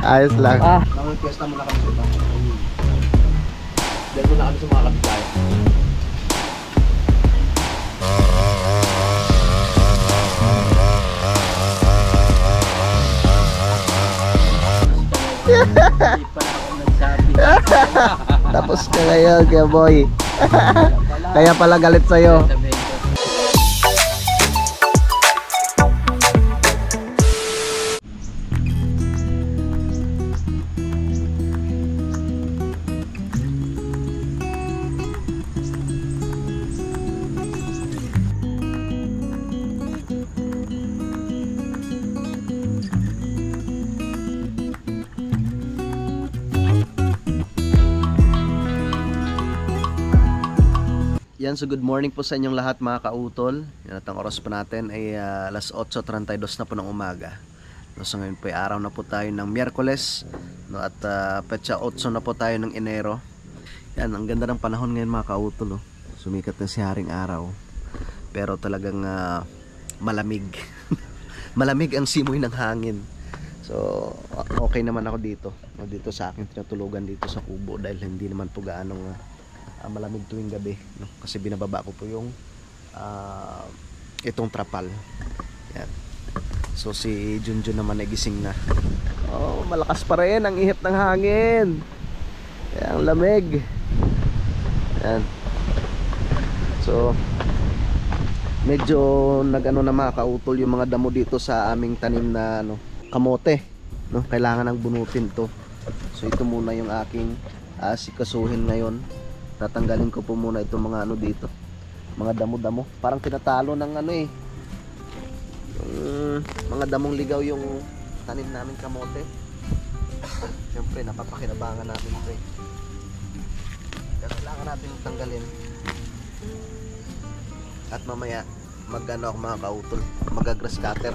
Ayos lang. Nang-requesta muna kami sa iba. Dahil muna kami sa mga kapitbahay. Hindi pa ako nagsabi. Tapos ka ngayon, kaya boy. Kaya pala galit sa'yo. Yan, so good morning po sa inyong lahat mga kautol. Yan, at ang oras po natin ay alas 8:32 na po ng umaga. No, so ngayon po ay araw na po tayo ng Miyerkules, no, at petsa 8 na po tayo ng Enero. Yan, ang ganda ng panahon ngayon mga kautol. Oh. Sumikat na si Haring Araw. Pero talagang malamig. Malamig ang simoy ng hangin. So okay naman ako dito. No, dito sa akin tinutulugan dito sa kubo dahil hindi naman po gaanong malamig tuwing gabi, no? Kasi binababa ko po yung itong trapal. Yan. So si Junjun naman ay gising na. Oh, malakas pa rin ang ihip ng hangin. Ang lamig. Yan. So medyo nag-ano na mga kautol yung mga damo dito sa aming tanim na kamote, no? Kailangan ng bunutin to. So ito muna yung aking sikasuhin ngayon. Tatanggalin ko po muna itong mga dito, mga damo-damo. Parang tinatalo ng mga damong ligaw yung tanim namin kamote. Siyempre napapakinabangan namin ito. Kailangan natin tanggalin. At mamaya mag-ano ako mga kautol, mag-grass cutter.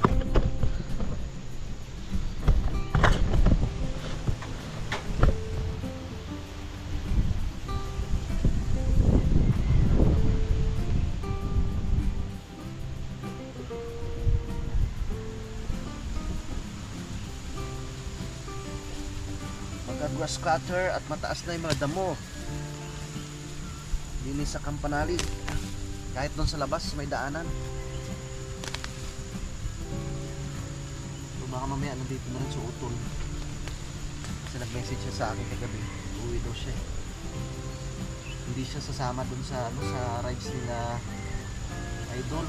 Grass cutter at mataas na yung mga damo. Linis sa kampanalig. Kahit doon sa labas may daanan. So baka mamaya nandito na rin sa utol. Kasi nag-message siya sa akin kagabi. Uwi daw siya. Hindi siya sasama doon sa sa rides nila Idol.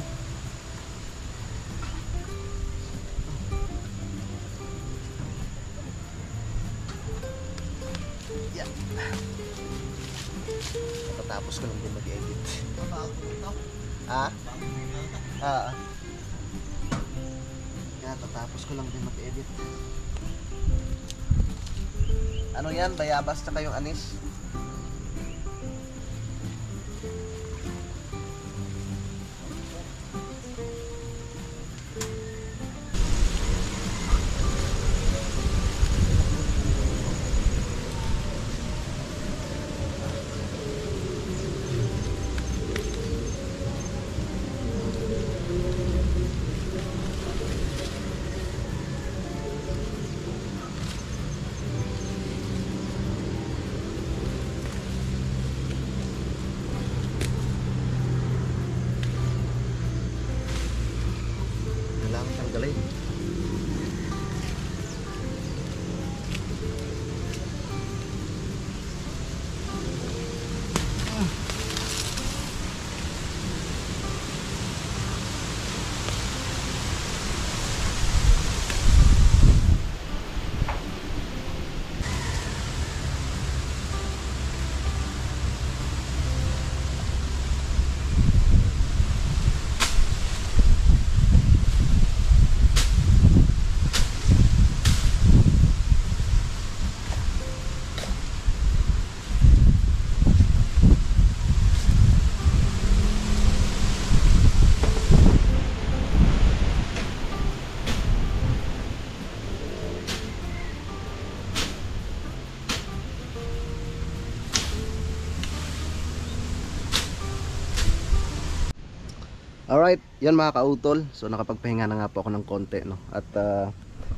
Tapos ko lang din mag-edit. Ha? Yan, tatapos ko lang din mag-edit. Ano yan? Bayabas na kayong anis? Tanggalin. Alright, yan mga kautol. So nakapagpahinga na nga po ako ng konti, no? At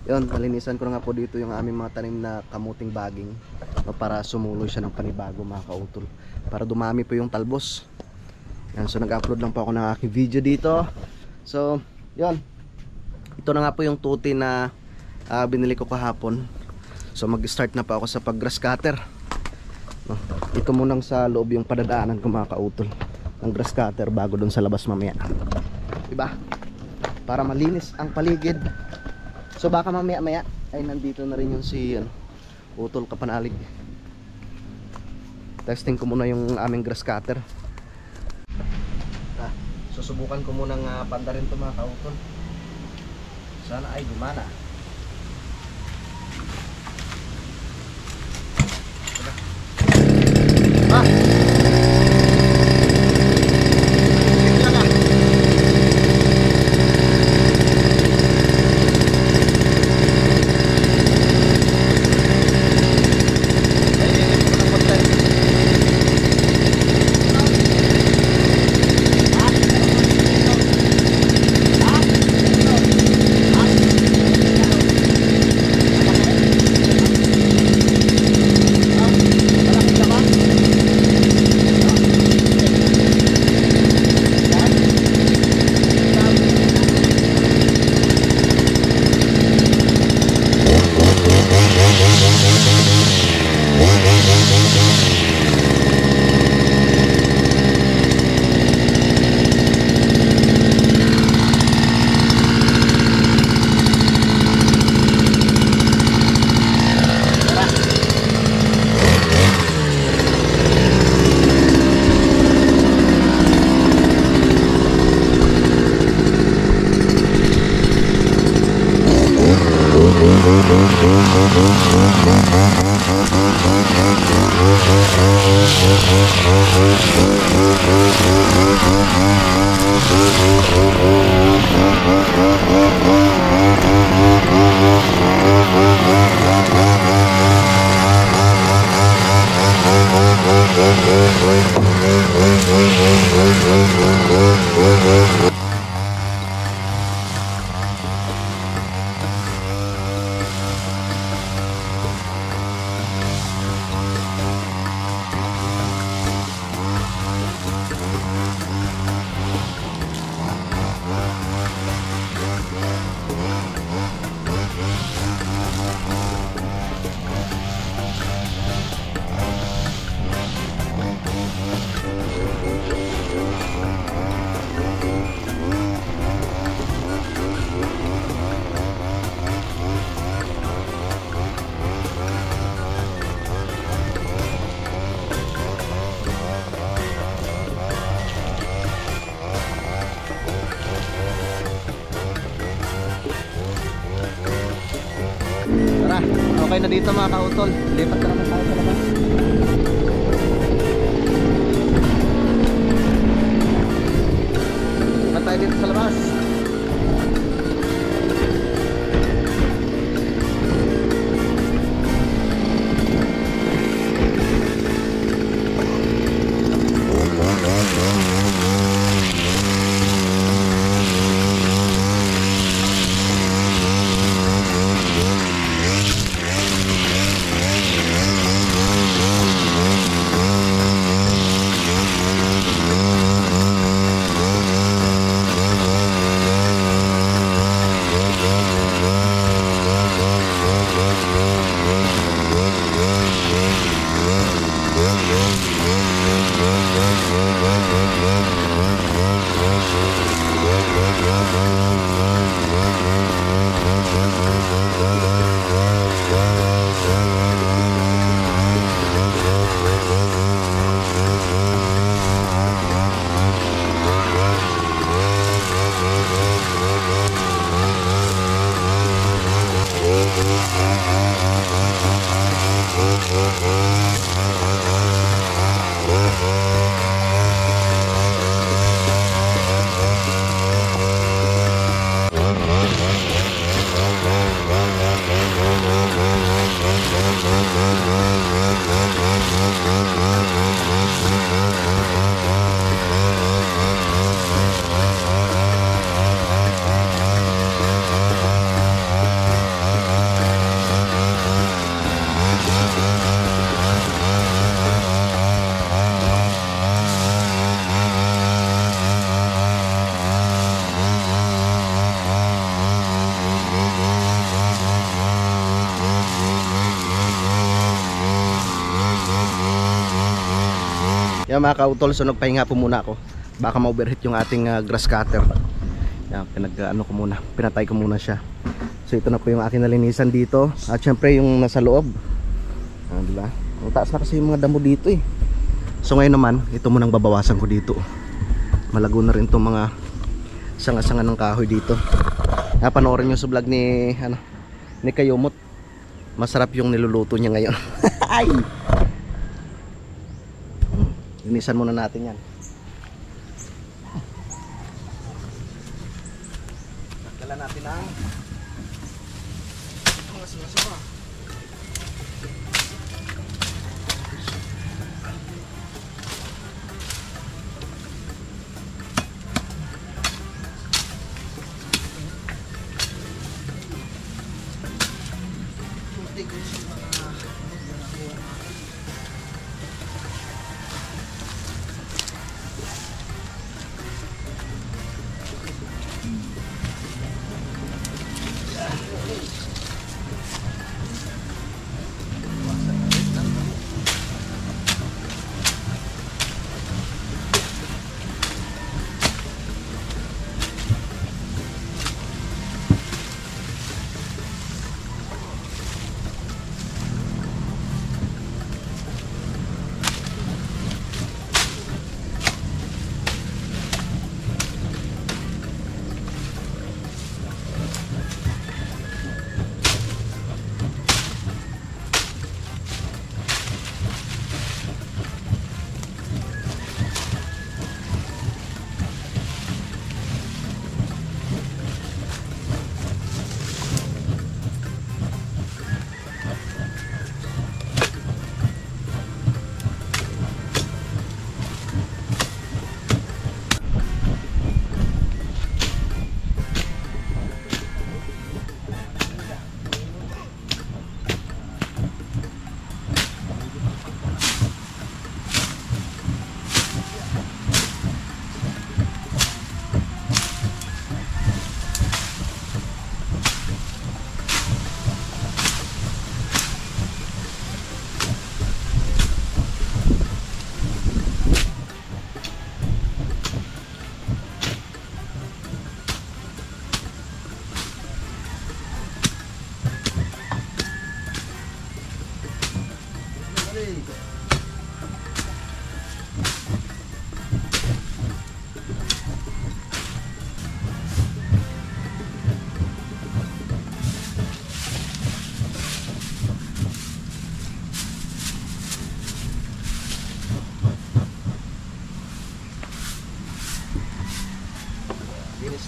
yun, nalinisan ko na nga po dito yung aming mga tanim na kamuting baging, no? Para sumuloy siya ng panibago mga kautol, para dumami po yung talbos. Yan, so nag-upload lang po ako ng aking video dito. So yun, ito na nga po yung tuti na binili ko kahapon. So mag-start na po ako sa pag-grass cutter, no? Ito munang sa loob yung padadaanan ko mga kautol ng grass cutter bago dun sa labas mamaya, diba? Para malinis ang paligid. So baka mamaya ay nandito na rin yung si Utol Kapanalig. Testing ko muna yung aming grass cutter. Susubukan ko munang panda rin ito mga kautol. Sana ay gumana. Okay na dito mga kautol. Lipat na naman tayo sa labas. Lipat tayo dito sa labas. Yan mga kautol, so nagpahinga po muna ako. Baka ma-overheat yung ating grass cutter. Yan, pinatay ko muna siya. So ito na po yung aking nalinisan dito. At syempre yung nasa loob. Diba? Ang taas na kasi yung mga damo dito eh. So ngayon naman, ito munang babawasan ko dito. Malago na rin itong mga sanga-sanga ng kahoy dito. Napanoorin nyo sa vlog ni Kayumot. Masarap yung niluluto niya ngayon. Ay! Linisan muna natin yan. Nagdala natin ang mga sanga-sanga.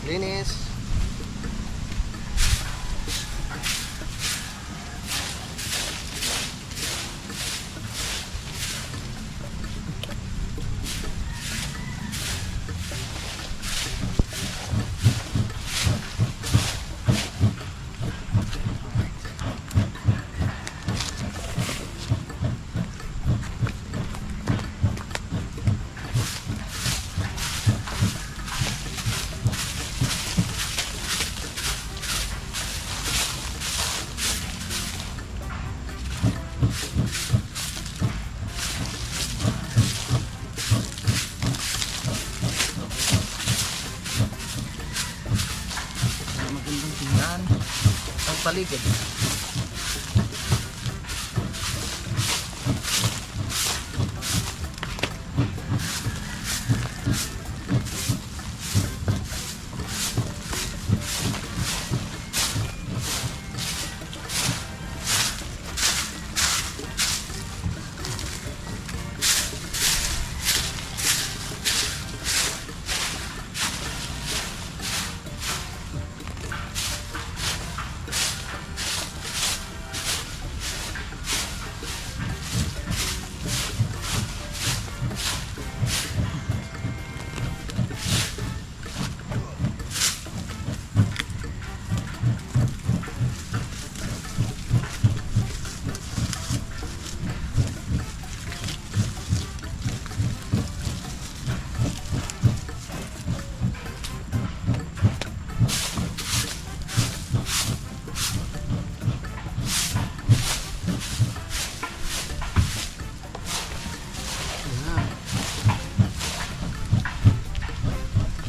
Linis. Paligid.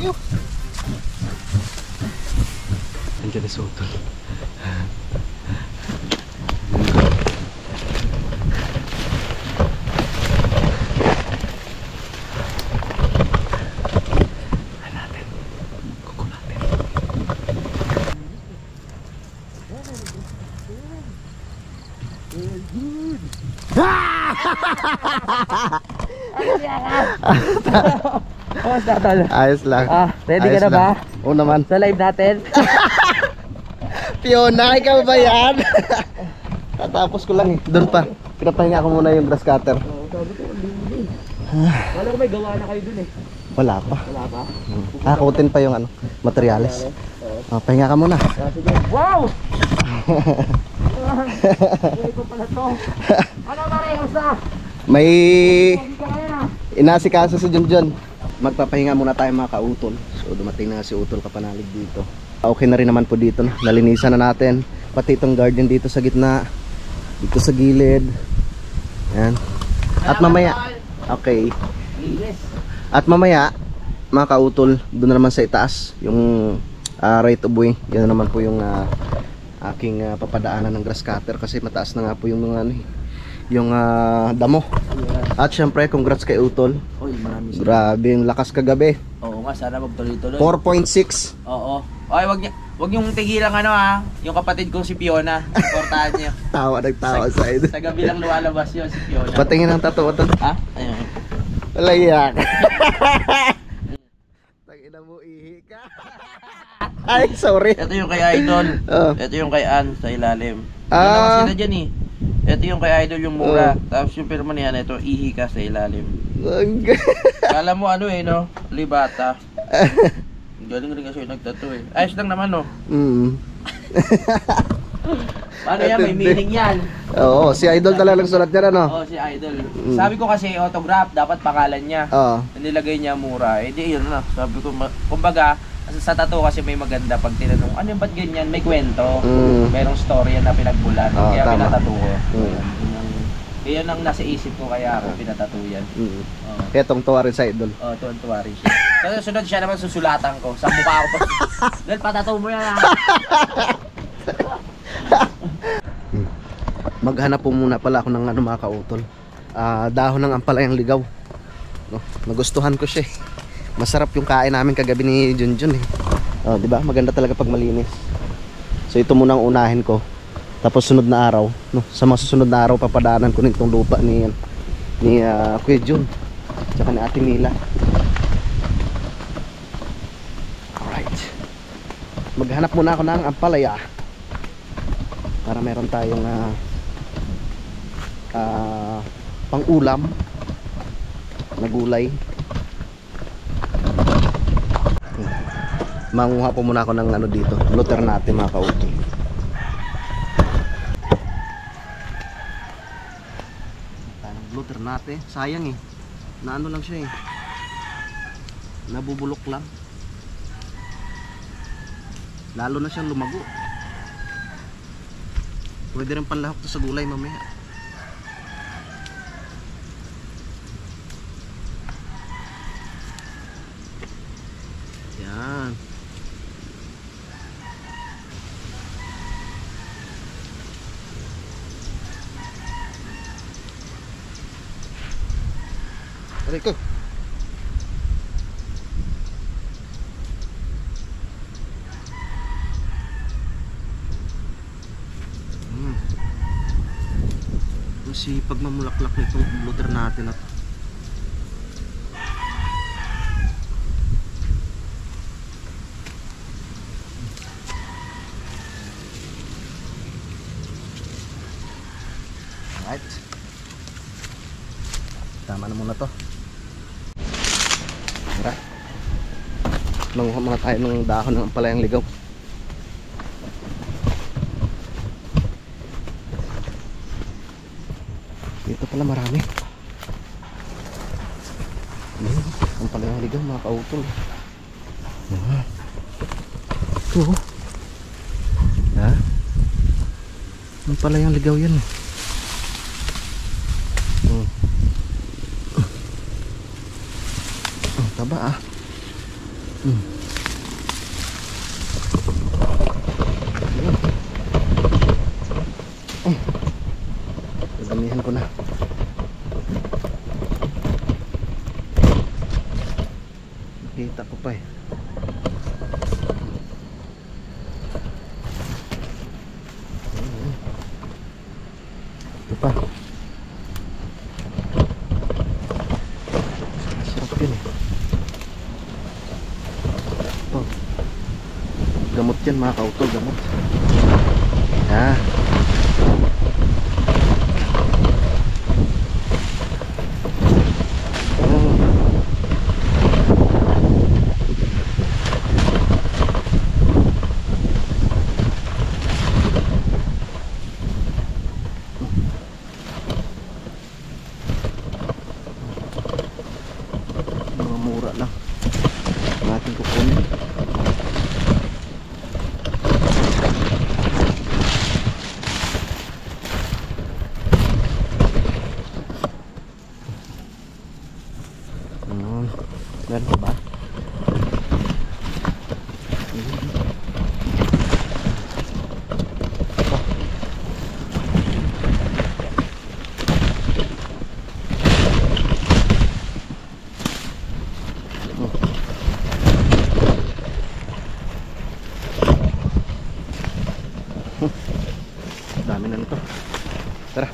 you. Andiyan na si Utol. Kamusta, tol? Ayos lang. Ready ka Ayos na ba? lang. Oo naman. Sa live natin? Fiona, ikaw ba yan? Tatapos ko lang eh. Doon pa. Pinapahinga ko muna yung grass cutter. Oo, sabi ko, ang lindo eh. Wala ko may gawa na kayo dun eh. Wala pa. Wala pa? Kutin pa yung ano, materyales. Pahinga ka muna. Sige. Wow! Buhay ko pala to. Ano ba rin? Kamusta? May Hindi ka ngayon ah. inasikaso si Junjun. Magpapahinga muna tayo mga kautol. So dumating na si Utol Kapanalig dito. Okay na rin naman po dito. Nalinisan na natin. Pati itong garden dito sa gitna. Dito sa gilid. Ayan. At mamaya. Okay. Linis. At mamaya, mga kautol, doon na naman sa itaas. Yung right of way. Yan na naman po yung aking papadaanan ng grass cutter. Kasi mataas na nga po yung mga ano, yung damo. At syempre, congrats kay Utol. Uy, marami siya. Grabe yung lakas kagabi. Oo nga, sana magtuloy-tuloy. 4.6. Oo. Ay, wag yung tigilan ano ha. Yung kapatid kong si Fiona. Supportahan niyo. Nagtawa sa idol. Sa gabi lang lumalabas yun si Fiona. Patingin ang tattoo ito. Ha? Ayun. Layak. Tangina mo, ihi ka. Ay, sorry. Ito yung kay Idol. Ito yung kay Ann sa ilalim. Ah. Ano sila dyan eh. Ito yung kay Idol yung mura. Tapos yung pirma niya ito, ihi ka sa ilalim. Kala mo ano eh no? Libata. Galing rin kasi yung nagtato eh. Ayos lang naman no? Paano yan? May meaning yan. Oo, si Idol talaga nagsulat niya no? Oo, si Idol. Sabi ko kasi autograph, dapat pangalan niya. Oo. Nilagay niya mura. Eh di yun na. Sabi ko, kumbaga, sa tattoo kasi may maganda pag tinanong, ano yung ba't ganyan? May kwento. Merong story yan na pinagbulan. Kaya tama. pinatato ko. Kaya yun ang nasa isip ko kaya ako pinatato yan. Kaya tuwa rin sa Idol. Oo, tuwan-tuwa rin siya. Kasi sunod siya naman susulatan ko. Sa mukha ko pa. Dahil patato mo yan ha. Maghanap po muna pala ako ng ano mga kautol. Dahon ng ampalayang ligaw. No, nagustuhan ko siya eh. Masarap yung kain namin kagabi ni Junjun eh. Oh, 'di ba? Maganda talaga pag malinis. So ito muna ang unahin ko. Tapos sunod na araw, no, sa mga susunod na araw papadaanan ko nitong lupa ni Kuya Jun. Tsaka ni Ate Mila. Alright. Maghanap muna ako ng ampalaya. Para meron tayong pang-ulam na gulay. Manguha po muna ako ng ano dito, luter natin mga kautol. Luter natin, sayang eh. Na ano lang siya eh. Nabubulok lang. Lalo na siyang lumago. Pwede rin panlahok to sa gulay mamaya. Yan. Aray ko. Masipag mamulaklak nitong luter natin at right. Tama na muna to. Tara. Nanguha muna tayo ng dahon ng ampalayang ligaw. Dito pala marami. Ampalayang ligaw mga kautol. Ito. Ha? Ampalayang ligaw yan. Taba ah. Gamot yan mga kautol, gamot. Ah. Mga mura lang ang ating kukunin. Meron pa ba? Dami na nito. Tara.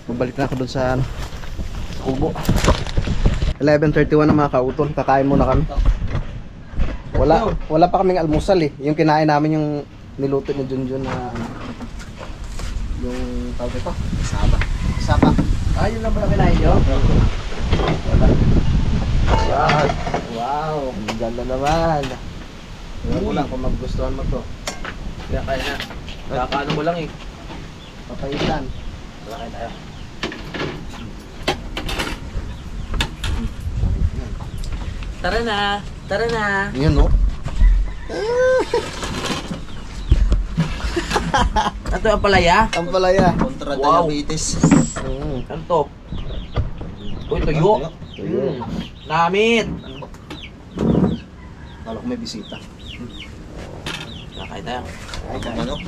Babalik na ako dun sa ano, kubo. 11:31 na mga kautol. Kakain muna kami. Wala pa kaming almusal eh. Yung kinain namin yung niluto ni Junjun na ano, yung tawag ito? Sapa. Ah, yun lang pala kinain nyo? Wala. Yan. Wow. Ang ganda naman. Ewan ko lang kung magustuhan mo to. Kaya kaya na. Kakaano mo lang eh. Papaitan. Wala kayo tayo. Tara na. Tara na. Yun no? Ito ang palaya. Ang palaya. Kontra Wow. diabetes. Ano to? Uy, tuyo. Namit. Kala ko may bisita. Nakakain tayo. Ay, manok.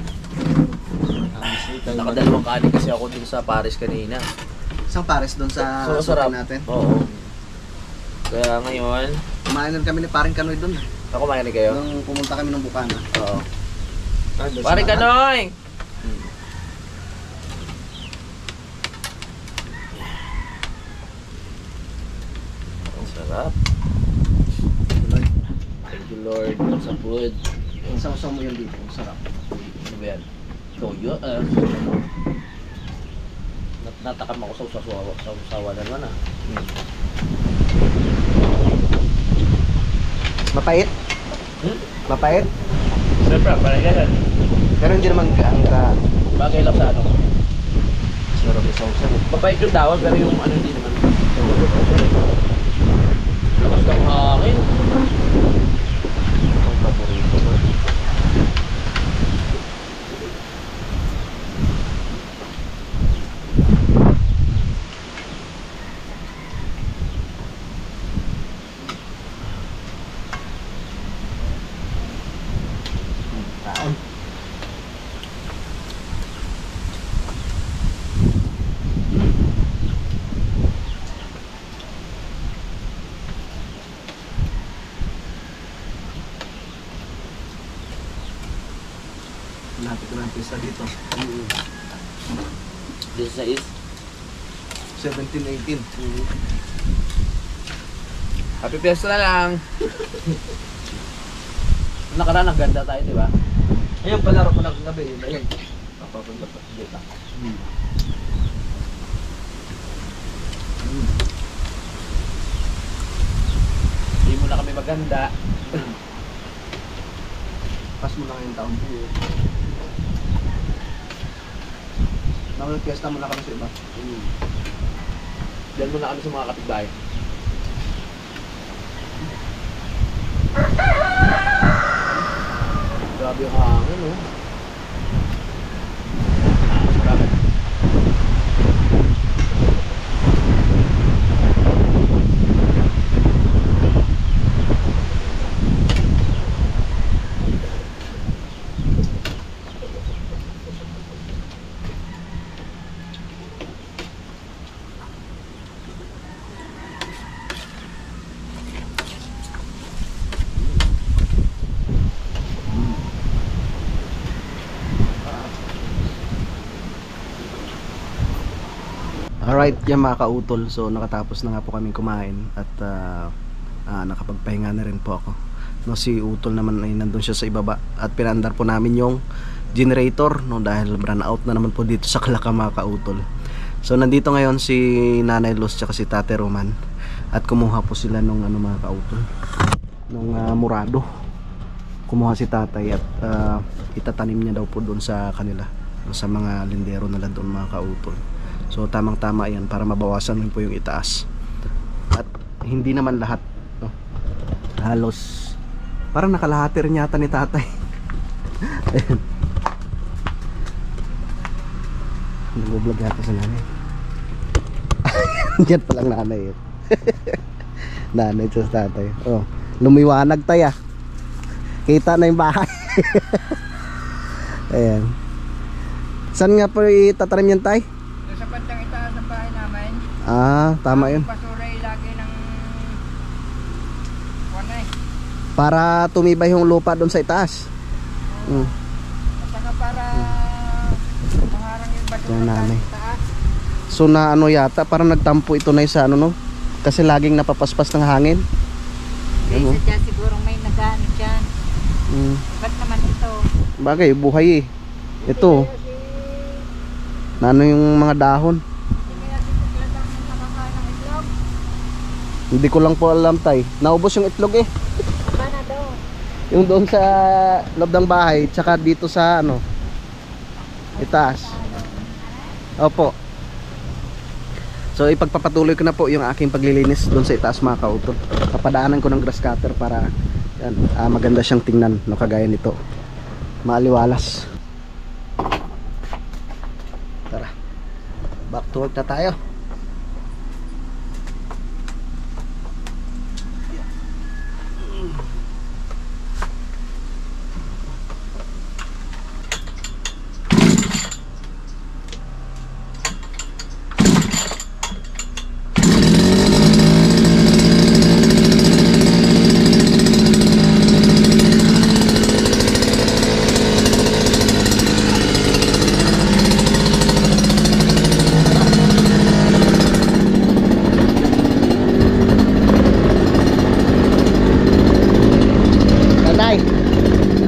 Nakadalawang kanin kasi ako dun sa Paris kanina. Isang pares doon sa So, sarap. suki natin. Oo. Kaya ngayon, Kumain na kami ni Paring Kanoy doon. ako kumain kayo? Nung pumunta kami ng Bukana. Oo. Pare Kanoy! Ang sarap. Thank you Lord sa food. Sausaw mo yun dito. Ang sarap. Ano ba yan? Toyo? Natakam ako sa usawa na naman ah. Mapait? Mapait? Siyempre, parang ganyan. Pero hindi naman ang Bagay lang sa ano. sarap yung sausaw. Mapait yung tawag pero yung ano hindi naman. Lakas ng hangin. Ang paborito ko. Taon. Lapit na ang pista dito. This is 17-18. Happy Fiesta na lang. Nakaraan ang ganda tayo, di ba? Ayun, palaro ko ng gabi. Ayun. Papapunta pa dito. Hindi mo na kami maganda. Pas mo na ngayong taon. Nakapag piyesta mo na kami sa iba. Diyan muna kami sa mga kapitbahay. Grabe yung hangin, no? Bakit? Alright, yan mga kautol. So nakatapos na nga po kaming kumain at nakapagpahinga na rin po ako. No, si Utol naman ay nandun siya sa ibaba at pinaandar po namin yung generator, no, dahil run out na naman po dito sa Kalaka mga kautol. So nandito ngayon si Nanay Luz tsaka si Tate Roman at kumuha po sila nung ano mga kautol, nung murado. Kumuha si tatay at itatanim niya daw po doon sa kanila, sa mga lindero nila doon mga kautol. So tamang tama yan para mabawasan din po yung itaas. At hindi naman lahat, no? Halos parang nakalahati rin yata ni tatay. Ayan. Nag-vlog yata sa nanay. Diyan palang nanay. Nanay sa tatay. Oh, lumiwanag tayo. Kita na yung bahay. Ayan. Saan nga po itatanim yan, tay? Sa bandang itaas ng bahay namin. Ah, tama yun. Basura ay lagi ng wanay. Para tumibay yung lupa doon sa itaas. At saka para maharang yung basura Yan, nanay. sa itaas. So na ano yata, parang nagtampo ito na sa ano, no? Kasi laging napapaspas ng hangin. Ano? Sadya siguro may nag-ano dyan. Ba't naman ito? Bagay, buhay eh. Ito, nano yung mga dahon. Hindi natin kuklatang ng nakakain ng itlog. Hindi ko lang po alam, tay. Naubos yung itlog eh. Ba na doon? Yung doon sa loob ng bahay, tsaka dito sa ano, itaas. Opo. So ipagpapatuloy ko na po yung aking paglilinis doon sa itaas mga kautol. Papadaanan ko ng grass cutter para yan, maganda siyang tingnan, no, kagaya nito. Maaliwalas. Tara. Back to work na tayo.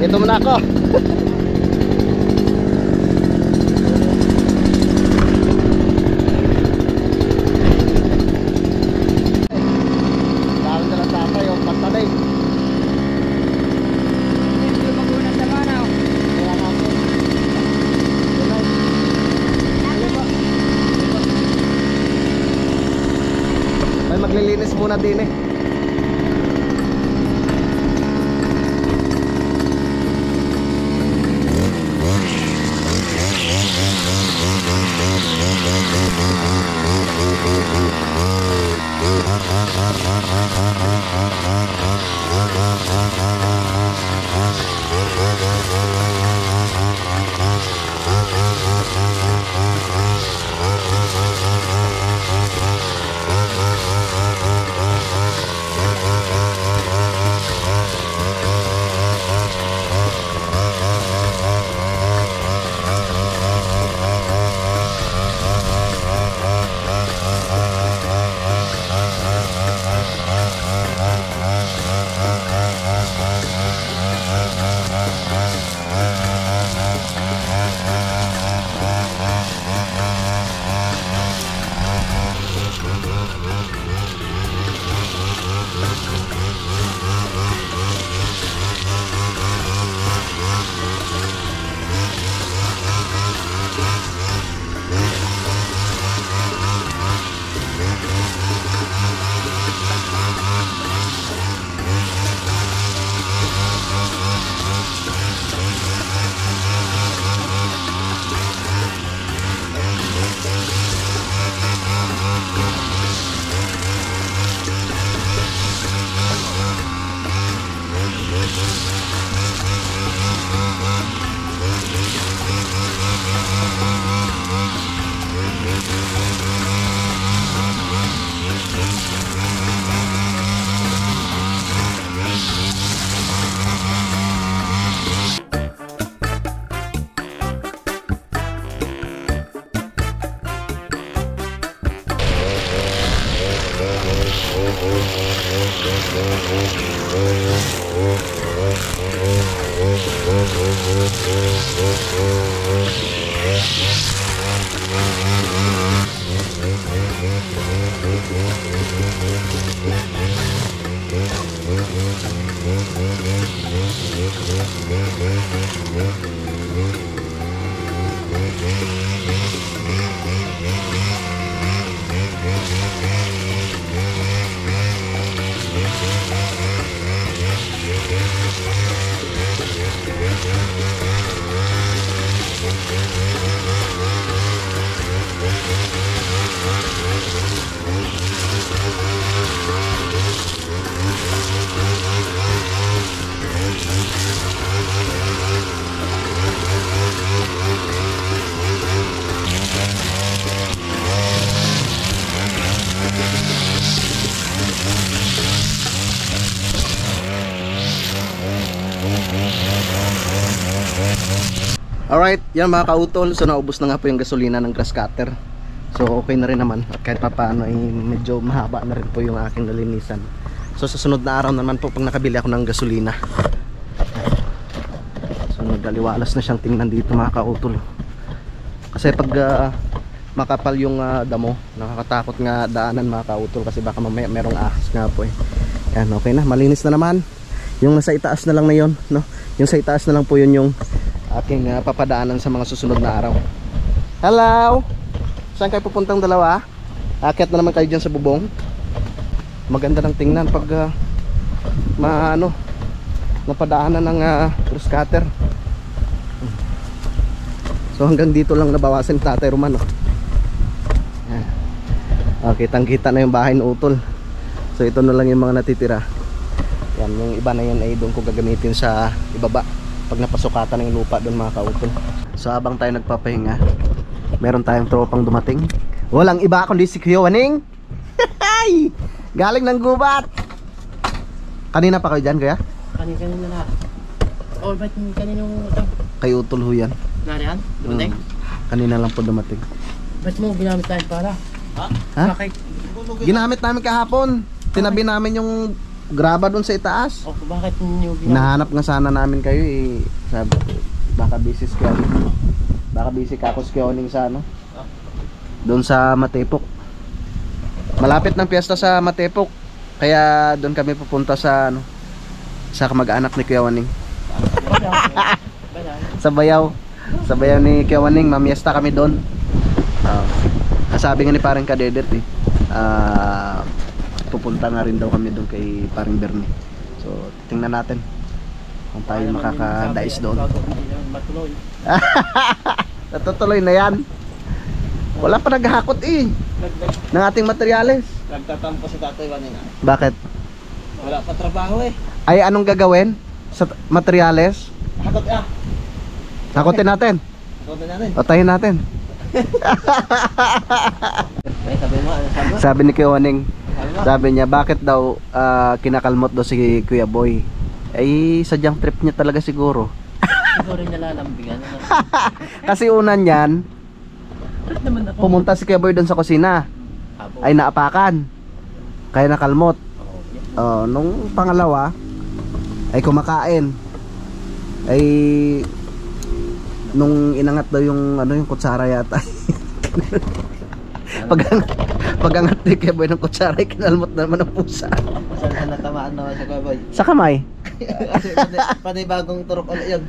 Ito muna ako. Dahil na lang tatay yung pagtanay. Hindi magunan sa manaw. Kaya nga po. May maglilinis muna din eh. Oh, Alright, yan mga kautol. So naubos na nga po yung gasolina ng grass cutter. So okay na rin naman. At kahit pa paano ay medyo mahaba na rin po yung aking nalinisan. So sa sunod na araw naman po pag nakabili ako ng gasolina. So nagaliwalas na siyang tingnan dito mga kautol. Kasi pag makapal yung damo, nakakatakot nga daanan mga kautol. Kasi baka mamaya merong ahas nga po eh. Yan, okay na, malinis na naman. Yung nasa itaas na lang na yun, no? Yung sa itaas na lang po yun yung aking papadaanan sa mga susunod na araw. Hello! Saan kayo pupuntang dalawa? Akyat na naman kayo dyan sa bubong. Maganda ng tingnan pag napadaanan ng grass cutter. So hanggang dito lang nabawasan Tatay Roman, oh. Okay, kitang-kita na yung bahay ng utol. So ito na lang yung mga natitira. Yan, yung iba na yan ay doon ko gagamitin sa ibaba pag napasukatan ng lupa doon mga kautol. So habang tayo nagpapahinga, meron tayong tropang dumating. Walang iba kundi si Kuya Waning. Galing ng gubat. Kanina pa kayo dyan, Kuya? Kanina na. Oh, ba't kaninong ito? Kay utol ho yan. Nariyan? Dumating? Kanina lang po dumating. Ba't mo ginamit tayo para? Ha? Bakit? Ginamit namin kahapon. Tinabi namin yung graba doon sa itaas. O, bakit nyo ginamit? Nahanap nga sana namin kayo eh. Sabi ko, baka busy si Kuya Oning. Baka busy ka ako si Kuya Oning sa ano? Doon sa Matepok. Malapit ng piyesta sa Matepok. Kaya doon kami pupunta sa ano, sa kamag-anak ni Kuya Oning. Sa Bayaw. Sa Bayaw ni Kuya Oning, mamiesta kami doon. Sabi nga ni parang Kadedet eh. Pupunta nga rin daw kami doon kay paring Bernie. So tingnan natin kung tayo makakadais doon. Natutuloy na yan. Wala pa naghahakot eh ng ating materyales. Nagtatampo si Tatay Waning. Bakit? Wala pa trabaho eh. Ay anong gagawin sa materyales? Hakot ah. Hakotin natin. Hakotin natin. Otahin natin. Ay, sabi mo, ano sabi mo? Sabi ni Kuya Waning, sabi niya bakit daw kinakalmot daw si Kuya Boy. Ay sadyang trip niya talaga siguro. Siguro nalalambingan. Kasi una niyan, naman ako. pumunta si Kuya Boy doon sa kusina. Ay naapakan. Kaya nakalmot. Nung pangalawa ay kumakain. Ay nung inangat daw yung ano yung kutsara yata. Pagangat ni Kuya Boy ng kutsara, kinalmot na naman ang pusa. Saan ka natamaan naman sa Kuya Boy? Sa kamay. Kasi panay bagong turok ulit yun.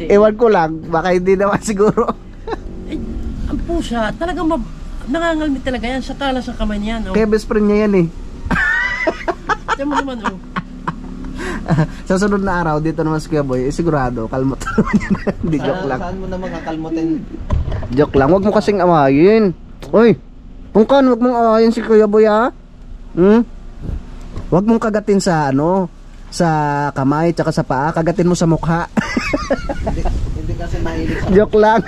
Ewan ko lang, baka hindi naman siguro. Eh, ang pusa, talagang nangangalmit talaga yan sa talas ng kamay niyan. Oh. Kaya best friend niya yan eh. Tiyan mo naman, oh. Sa sunod na araw, dito naman si Kuya Boy, sigurado, kalmot naman yan. Hindi, joke lang. Saan mo naman kakalmutin? Joke lang, wag mo kasing amayin. Uy, Pungkan, wag mong amayin si Kuya Boy ha. Wag mong kagatin sa ano, sa kamay, tsaka sa paa, kagatin mo sa mukha. hindi kasi mahilig sa... Joke lang.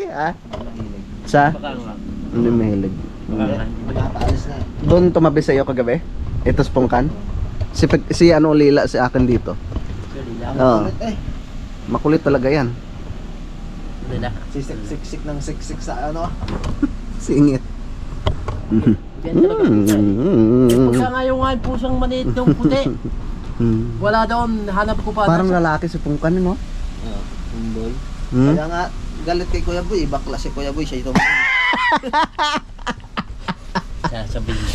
Ha? Mahilig. Sa? Baka nga. Hindi mahilig. Nakapaalis na. Doon tumabi sa'yo kagabi? Ito sa Pungkan? Si ano Lila si akin dito. Oo. Kulit eh. Makulit talaga yan. Lila. Siksik ng siksik sa ano. Singit. Yan talaga pusa. Pagka nga yung pusang maliit nung puti, wala doon, hanap ko pa. Parang lalaki si Pungkan no? Boy. Hmm? Kaya nga galit kay Kuya Boy, bakla si Kuya Boy siya ito. Sasabihin.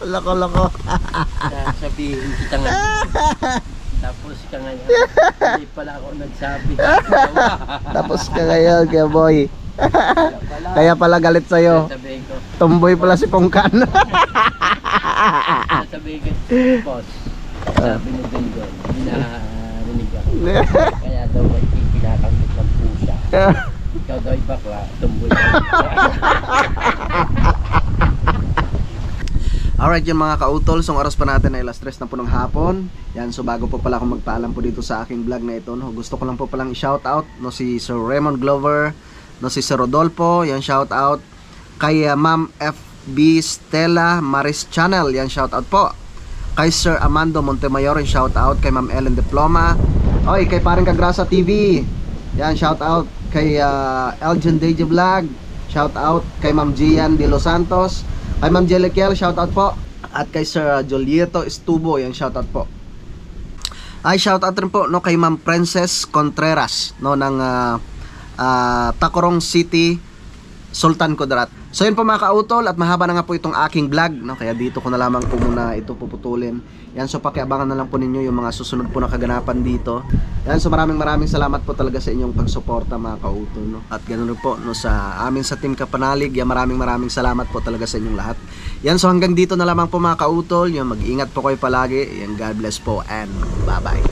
Loko. Sasabihin kita nga. Tapos ka ngayon. Hindi pala ako nagsabi. Tapos ka ngayon, kaya boy. Kaya pala galit sa'yo. Sasabihin ko. Tumboy pala si Pongkan. Sasabihin ko. Boss. Sabi ni Bengo. Hinarinig ako. Kaya daw may kinakamit ng pusa. Ikaw daw ay bakla. Tumboy. Alright yun mga kautol, so ang oras pa natin ay alas 3 na po ng hapon. Yan, so bago po pala akong magpaalam po dito sa aking vlog na ito, no, gusto ko lang po palang i-shoutout no, si Sir Raymond Glover, no, si Sir Rodolfo, yan shoutout. Kay Ma'am FB Stella Maris Channel, yan shoutout po. Kay Sir Amando Montemayor, yan shoutout. Kay Ma'am Ellen Diploma. Oy, kay Parang Kagrasa TV, yan shoutout. Kay Elgin Deji Vlog, shoutout. Kay Ma'am Gian De Los Santos. Kay Ma'am Jelikel, shoutout po. At kay Sir Julieto Estubo, yan shoutout po. Ay shoutout rin po no kay Ma'am Princess Contreras no ng Tacorong City, Sultan Kudarat. So yun po mga kautol, at mahaba na nga po itong aking vlog no, kaya dito ko na lamang po muna ito puputulin. Yan, so pakiabangan na lang po ninyo yung mga susunod po na kaganapan dito. Yan, so maraming salamat po talaga sa inyong pagsuporta mga kautol no. At ganoon po no sa amin sa Team Kapanalig, yan, maraming salamat po talaga sa inyong lahat. Yan, so hanggang dito na lamang po mga kautol. Yan, mag-ingat po kayo palagi. Yan, God bless po and bye-bye.